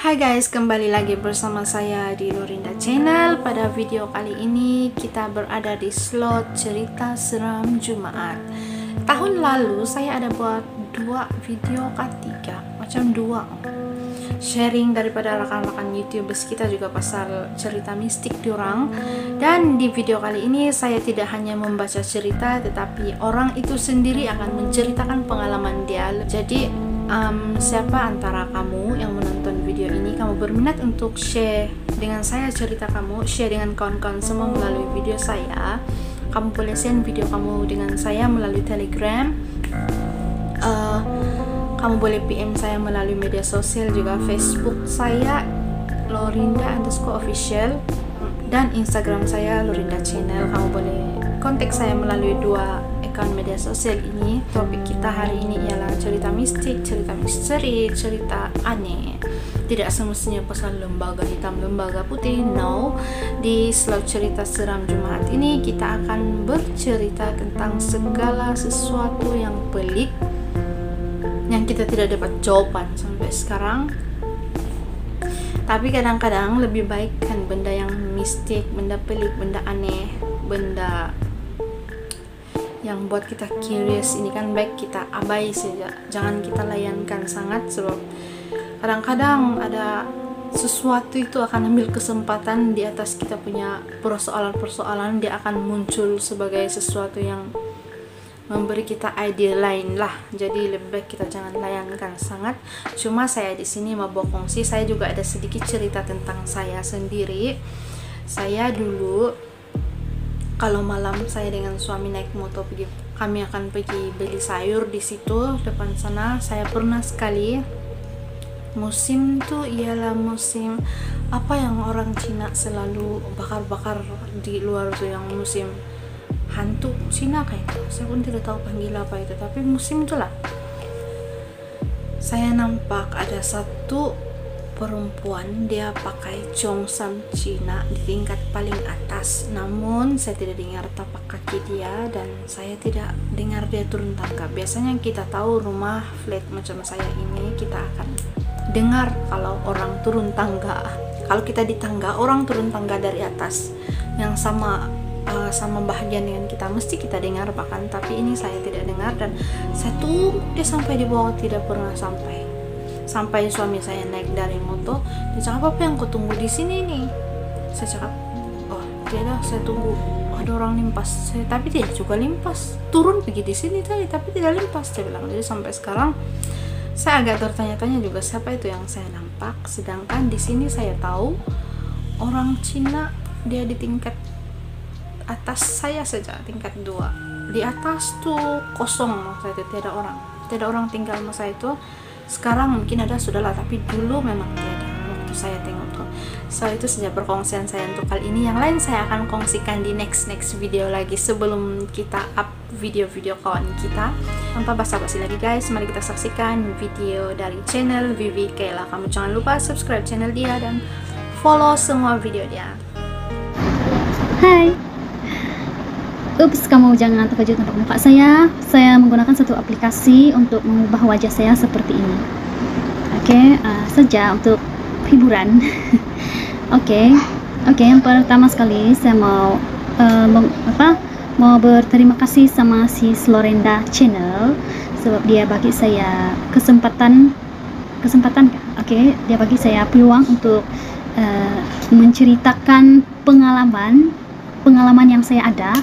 Hai guys, kembali lagi bersama saya di Lorinda Channel. Pada video kali ini kita berada di slot cerita seram Jumat. Tahun lalu saya ada buat 2 video ketiga, macam 2 sharing daripada rekan-rekan YouTubers kita juga pasal cerita mistik diorang. Dan di video kali ini saya tidak hanya membaca cerita, tetapi orang itu sendiri akan menceritakan pengalaman dia. Jadi siapa antara kamu yang menonton video ini, kamu berminat untuk share dengan saya cerita kamu, share dengan kawan-kawan semua melalui video saya, kamu boleh send video kamu dengan saya melalui Telegram, kamu boleh PM saya melalui media sosial juga, Facebook saya Lorinda_official dan Instagram saya Lorinda Channel. Kamu boleh kontak saya melalui 2 akun media sosial ini. Topik kita hari ini ialah cerita mistik, cerita misteri, cerita aneh. Tidak semestinya pasal lembaga hitam, lembaga putih. No, di slot cerita seram Jumat ini kita akan bercerita tentang segala sesuatu yang pelik yang kita tidak dapat jawaban sampai sekarang. Tapi kadang-kadang lebih baik kan benda yang mistik, benda pelik, benda aneh, benda yang buat kita curious ini kan baik kita abai saja, jangan kita layankan sangat, sebab kadang-kadang ada sesuatu itu akan ambil kesempatan di atas kita punya persoalan-persoalan. Dia akan muncul sebagai sesuatu yang memberi kita ide lain lah. Jadi lebih baik kita jangan layankan sangat. Cuma saya di sini mau berkongsi, saya juga ada sedikit cerita tentang saya sendiri. Saya dulu kalau malam saya dengan suami naik motor pergi, kami akan pergi beli sayur di situ depan sana. Saya pernah sekali, musim tuh ialah musim apa yang orang Cina selalu bakar-bakar di luar tuh, yang musim hantu Cina kayak itu. Saya pun tidak tahu panggil apa itu, tapi musim itulah. Saya nampak ada satu perempuan, dia pakai congsam Cina di tingkat paling atas, namun saya tidak dengar tapak kaki dia dan saya tidak dengar dia turun tangga. Biasanya kita tahu rumah flat macam saya ini kita akan dengar kalau orang turun tangga. Kalau kita di tangga, orang turun tangga dari atas yang sama bahagian dengan kita, mesti kita dengar bahkan. Tapi ini saya tidak dengar dan saya tunggu dia sampai di bawah, tidak pernah sampai suami saya naik dari motor. Dia cakap, apa yang kau tunggu di sini nih? Saya cakap, oh tidak, saya tunggu ada orang limpas. Tapi tidak juga limpas, turun pergi di sini tadi tapi tidak limpas, saya bilang. Jadi sampai sekarang saya agak tertanya-tanya juga siapa itu yang saya nampak. Sedangkan di sini saya tahu orang Cina dia di tingkat atas saya saja, tingkat 2. Di atas tuh kosong, maksudnya itu tidak orang tinggal masa itu. Sekarang mungkin ada sudahlah, tapi dulu memang tiada waktu saya tengok tuh. So itu saja perkongsian saya untuk kali ini. Yang lain saya akan kongsikan di next video lagi sebelum kita up video-video kawan kita. Tanpa basa-basi lagi guys, mari kita saksikan video dari channel Vivi Kayla. Kamu jangan lupa subscribe channel dia dan follow semua video dia. Hai. Ups, kamu jangan terkejut nampak muka saya. Saya menggunakan satu aplikasi untuk mengubah wajah saya seperti ini. Oke, saja untuk hiburan. Oke, yang pertama sekali saya mau mau berterima kasih sama si Lorinda Channel sebab dia bagi saya kesempatan. Oke, dia bagi saya peluang untuk menceritakan pengalaman yang saya ada.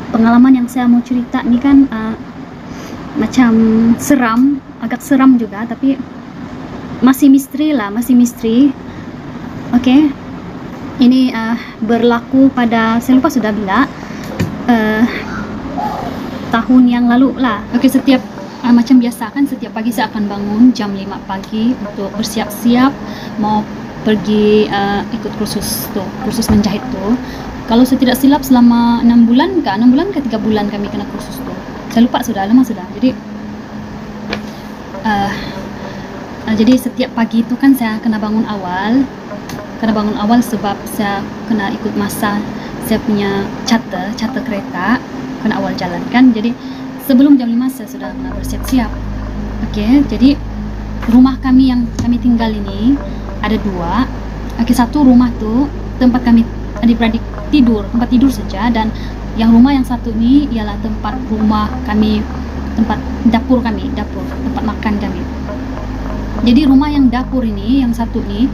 Pengalaman yang saya mau cerita ini kan macam seram, agak seram juga, tapi masih misteri. Oke, ini berlaku pada, saya lupa sudah bila, tahun yang lalu lah. Oke, setiap macam biasa kan setiap pagi saya akan bangun jam 5 pagi untuk bersiap-siap mau pergi ikut kursus menjahit tuh. Kalau saya tidak silap selama 6 bulan ke 3 bulan kami kena kursus tuh. Saya lupa sudah lama sudah. Jadi setiap pagi itu kan saya kena bangun awal sebab saya kena ikut masa saya punya charter kereta, kena awal jalan kan. Jadi sebelum jam 5 saya sudah bersiap-siap. Oke, jadi rumah kami yang kami tinggal ini ada dua. Oke, satu rumah tuh tempat kami adik-beradik tidur, tempat tidur saja, dan yang rumah yang satu ini ialah tempat rumah kami, tempat dapur kami, dapur, tempat makan kami. Jadi rumah yang dapur ini, yang satu ini,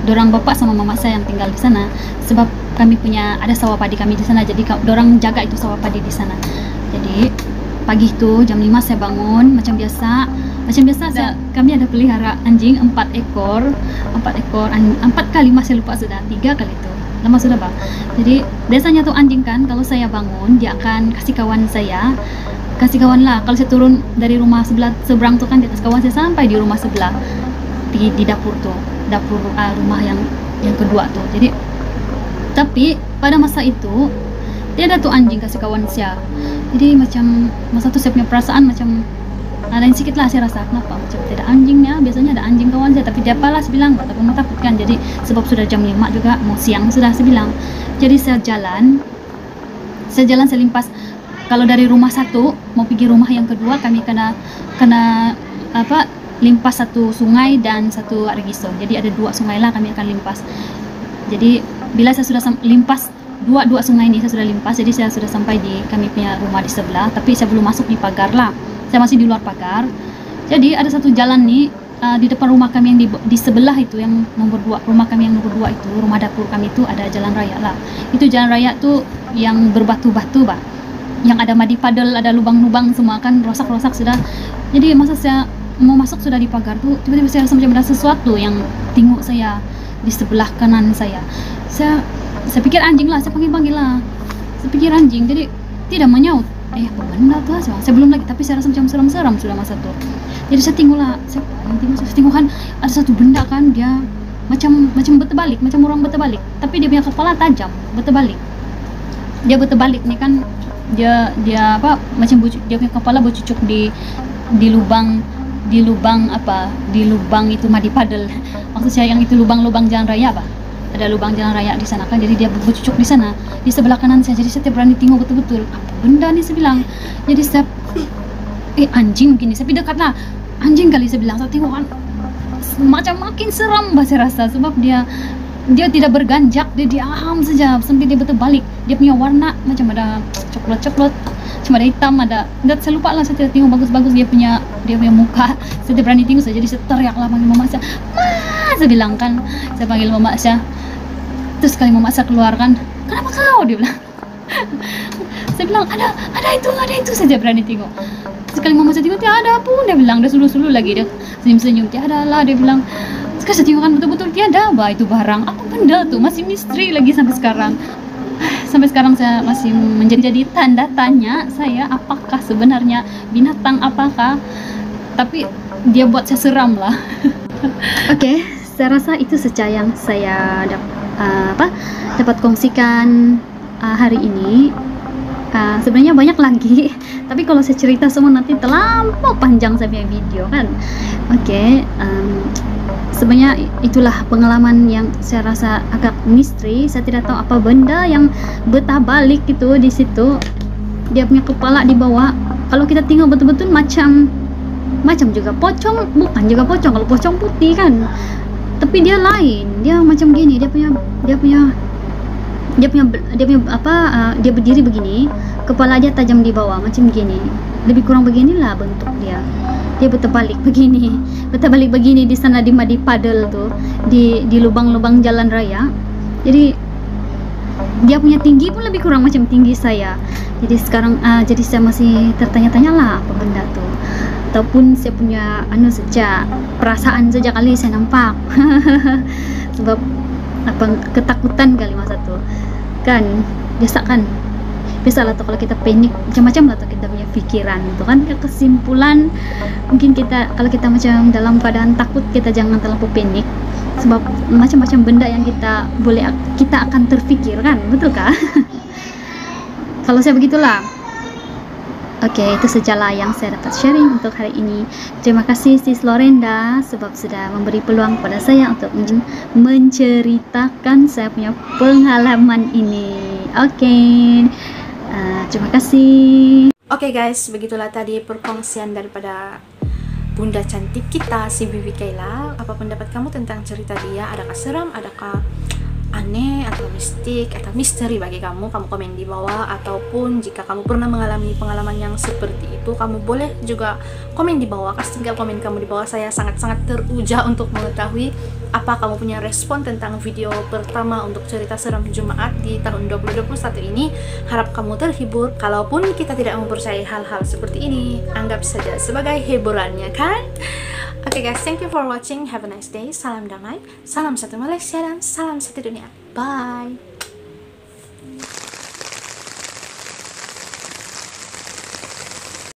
dorang bapak sama mama saya yang tinggal di sana, sebab kami punya ada sawah padi kami di sana, jadi dorang jaga itu sawah padi di sana. Jadi pagi itu jam 5 saya bangun macam biasa. Kami ada pelihara anjing 4 ekor, 4 kali, masih lupa sudah 3 kali itu. Lama sudah, Pak. Jadi biasanya tuh anjing kan kalau saya bangun dia akan kasih kawan saya. Kasih kawan lah. Kalau saya turun dari rumah seberang tuh kan di atas kawan saya sampai di rumah sebelah. Di dapur tuh. Dapur rumah yang kedua tuh. Jadi tapi pada masa itu dia ada tuh anjing kasih kawan saya. Jadi macam masa tuh saya punya perasaan macam ada yang sedikit lah, saya rasa kenapa macam tidak anjingnya, biasanya ada anjing kawan saya, tapi dia palas bilang tak mau takut kan. Jadi sebab sudah jam 5 juga mau siang sudah, saya bilang. Jadi saya jalan saya limpas. Kalau dari rumah satu mau pergi rumah yang kedua, kami kena limpas satu sungai dan satu Argiso. Jadi ada 2 sungai lah kami akan limpas. Jadi bila saya sudah limpas dua sungai ini, saya sudah limpas, jadi saya sudah sampai di kami punya rumah di sebelah, tapi saya belum masuk di pagar lah. Saya masih di luar pagar. Jadi ada satu jalan nih di depan rumah kami yang di sebelah itu, yang nomor 2, rumah kami yang nomor 2 itu, rumah dapur kami itu ada jalan raya lah. Itu jalan raya tuh yang berbatu-batu, Pak. Yang ada madi padel, ada lubang-lubang semua kan, rosak-rosak sudah. Jadi masa saya mau masuk sudah di pagar tuh, tiba-tiba saya rasa macam ada sesuatu yang tengok saya di sebelah kanan saya. Saya pikir anjing lah, saya panggil lah. Saya pikir anjing, jadi tidak menyaut. Apa benda tuh? Saya belum lagi, tapi saya rasa macam seram-seram sudah masa tuh. Jadi saya tengok lah, saya tengok kan ada satu benda kan, dia macam beterbalik, macam orang beterbalik, tapi dia punya kepala tajam, beterbalik. Dia beterbalik nih kan, dia apa macam dia punya kepala bercucuk di lubang itu madi padel. Maksud saya yang itu lubang jalan raya, Pak. Ada lubang jalan raya di sana kan, jadi dia bercucuk di sana di sebelah kanan saya. Jadi saya tidak berani tengok betul-betul apa benda nih, saya bilang. Jadi saya anjing begini, saya dekat lah, anjing kali saya bilang. Saya tengok kan macam makin seram, saya rasa, sebab dia tidak berganjak, dia diam saja sampai dia beterbalik. Dia punya warna macam ada coklat, cuma ada hitam, ada enggak, saya lupa lah, saya tidak tengok bagus-bagus dia punya muka. Saya tidak berani tengok saja, jadi saya teriak lah panggil mama saya. Saya bilang kan, saya panggil mama saya. Terus sekali mama saya keluar kan, kenapa kau? Dia bilang. Saya bilang ada itu saja berani tengok. Sekali mama saya tengok, tiada pun, dia bilang. Dia sulu-sulu lagi, dia senyum-senyum, tiada lah, dia bilang. Sekarang saya tengok kan betul-betul tiada, bah itu barang apa benda tuh, masih misteri lagi sampai sekarang. Sampai sekarang saya masih menjadi tanda tanya saya, apakah sebenarnya binatang apakah, tapi dia buat saya seram lah. Oke, saya rasa itu saja yang saya dapat kongsikan hari ini. Sebenarnya banyak lagi, tapi kalau saya cerita semua nanti terlampau panjang saya punya video kan. Oke, sebenarnya itulah pengalaman yang saya rasa agak misteri. Saya tidak tahu apa benda yang berbalik itu di situ. Dia punya kepala di bawah. Kalau kita tengok betul-betul macam juga pocong, bukan juga pocong. Kalau pocong putih kan, tapi dia lain. Dia macam gini. Dia berdiri begini, kepala dia tajam di bawah macam gini. Lebih kurang beginilah bentuk dia. Dia beterbalik begini di sana di madi padel tuh, di lubang-lubang jalan raya. Jadi dia punya tinggi pun lebih kurang macam tinggi saya. Jadi sekarang jadi saya masih tertanya-tanya lah apa benda tuh, ataupun saya punya saja perasaan saja kali saya nampak. Sebab ketakutan kali masa tuh kan, biasa lah tuh kalau kita panik macam-macam lah tuh kita punya pikiran tuh kan. Kesimpulan mungkin kalau kita macam dalam keadaan takut, kita jangan terlalu panik, sebab macam-macam benda yang kita akan terfikir kan, betul kah? Kalau saya begitulah. Oke, itu sajalah yang saya dapat sharing untuk hari ini. Terima kasih Sis Lorenda sebab sudah memberi peluang kepada saya untuk menceritakan saya punya pengalaman ini. Oke, terima kasih. Oke guys, begitulah tadi perkongsian daripada bunda cantik kita, si Bibi Kayla. Apa pendapat kamu tentang cerita dia? Adakah seram, adakah aneh, atau mistik, atau misteri bagi kamu? Kamu komen di bawah. Ataupun jika kamu pernah mengalami pengalaman yang seperti itu, kamu boleh juga komen di bawah. Kasih tinggal komen kamu di bawah. Saya sangat-sangat teruja untuk mengetahui apa kamu punya respon tentang video pertama untuk cerita seram Jumaat di tahun 2021 ini. Harap kamu terhibur. Kalaupun kita tidak mempercayai hal-hal seperti ini, anggap saja sebagai hiburannya, kan? Oke guys, thank you for watching. Have a nice day. Salam damai, salam satu Malaysia, dan salam satu dunia. Bye.